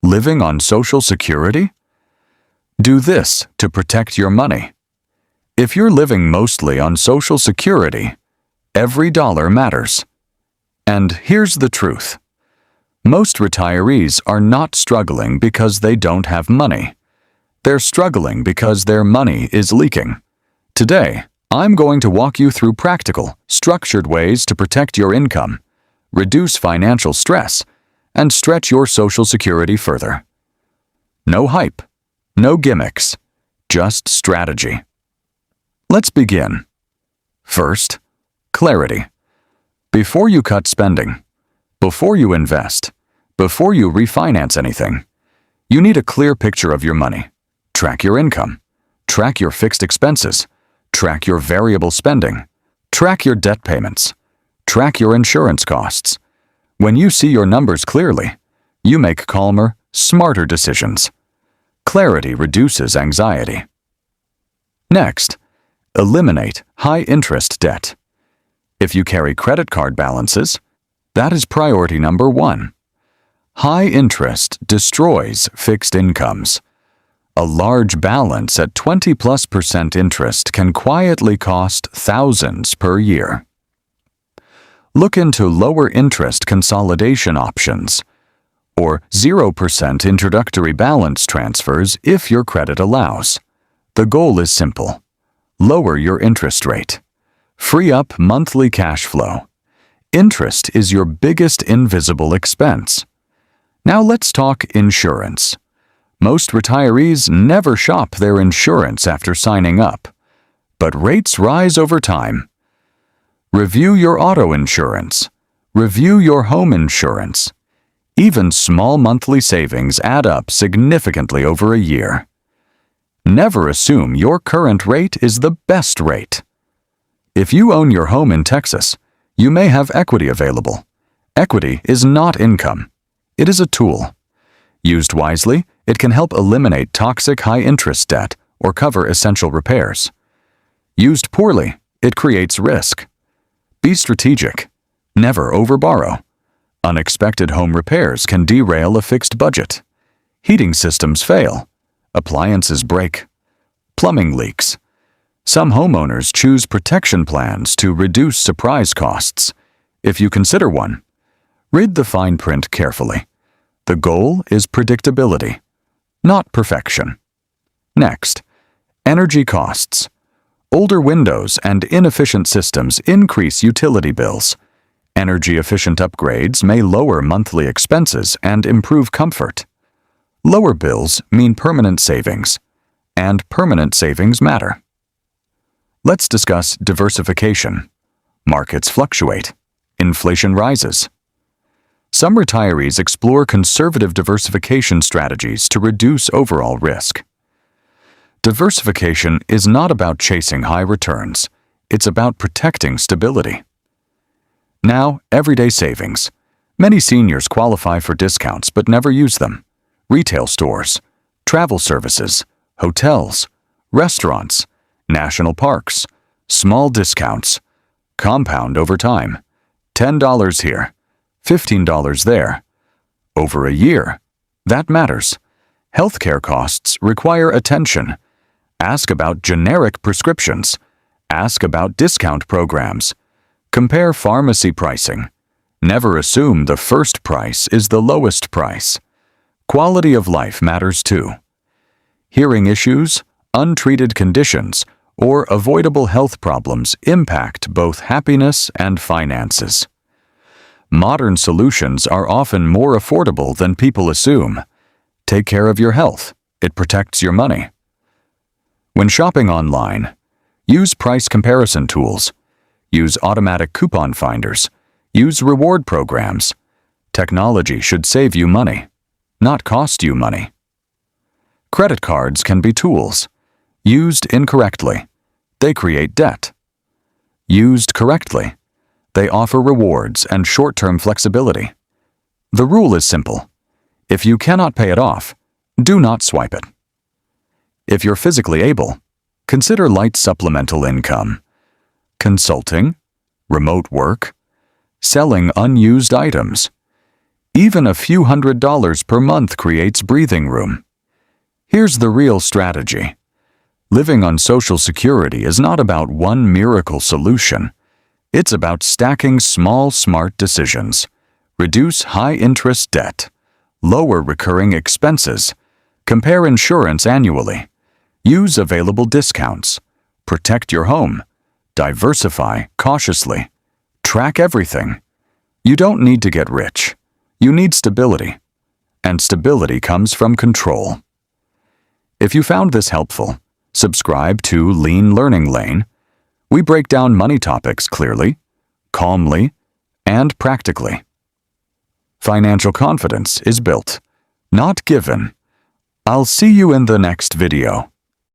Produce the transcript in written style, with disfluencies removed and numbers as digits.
Living on Social Security? Do this to protect your money. If you're living mostly on Social Security, every dollar matters. And here's the truth. Most retirees are not struggling because they don't have money. They're struggling because their money is leaking. Today, I'm going to walk you through practical, structured ways to protect your income, reduce financial stress, and stretch your Social Security further. No hype, no gimmicks, just strategy. Let's begin. First, clarity. Before you cut spending, before you invest, before you refinance anything, you need a clear picture of your money. Track your income. Track your fixed expenses. Track your variable spending. Track your debt payments. Track your insurance costs. When you see your numbers clearly, you make calmer, smarter decisions. Clarity reduces anxiety. Next, eliminate high-interest debt. If you carry credit card balances, that is priority number 1. High interest destroys fixed incomes. A large balance at 20+% interest can quietly cost thousands per year. Look into lower interest consolidation options, or 0% introductory balance transfers if your credit allows. The goal is simple. Lower your interest rate. Free up monthly cash flow. Interest is your biggest invisible expense. Now let's talk insurance. Most retirees never shop their insurance after signing up, but rates rise over time. Review your auto insurance. Review your home insurance. Even small monthly savings add up significantly over a year. Never assume your current rate is the best rate. If you own your home in Texas, you may have equity available. Equity is not income. It is a tool. Used wisely, it can help eliminate toxic high-interest debt or cover essential repairs. Used poorly, it creates risk. Be strategic. Never overborrow. Unexpected home repairs can derail a fixed budget. Heating systems fail. Appliances break. Plumbing leaks. Some homeowners choose protection plans to reduce surprise costs. If you consider one, read the fine print carefully. The goal is predictability, not perfection. Next, energy costs. Older windows and inefficient systems increase utility bills. Energy-efficient upgrades may lower monthly expenses and improve comfort. Lower bills mean permanent savings, and permanent savings matter. Let's discuss diversification. Markets fluctuate. Inflation rises. Some retirees explore conservative diversification strategies to reduce overall risk. Diversification is not about chasing high returns. It's about protecting stability. Now, everyday savings. Many seniors qualify for discounts but never use them. Retail stores, travel services, hotels, restaurants, national parks, small discounts, compound over time. $10 here, $15 there. Over a year. That matters. Healthcare costs require attention. Ask about generic prescriptions. Ask about discount programs. Compare pharmacy pricing. Never assume the first price is the lowest price. Quality of life matters too. Hearing issues, untreated conditions, or avoidable health problems impact both happiness and finances. Modern solutions are often more affordable than people assume. Take care of your health. It protects your money. When shopping online, use price comparison tools. Use automatic coupon finders. Use reward programs. Technology should save you money, not cost you money. Credit cards can be tools. Used incorrectly, they create debt. Used correctly, they offer rewards and short-term flexibility. The rule is simple. If you cannot pay it off, do not swipe it. If you're physically able, consider light supplemental income. Consulting, remote work, selling unused items. Even a few $100s per month creates breathing room. Here's the real strategy. Living on Social Security is not about one miracle solution. It's about stacking small, smart decisions. Reduce high-interest debt. Lower recurring expenses. Compare insurance annually. Use available discounts. Protect your home. Diversify cautiously. Track everything. You don't need to get rich. You need stability. And stability comes from control. If you found this helpful, subscribe to Lean Learning Lane. We break down money topics clearly, calmly, and practically. Financial confidence is built, not given. I'll see you in the next video.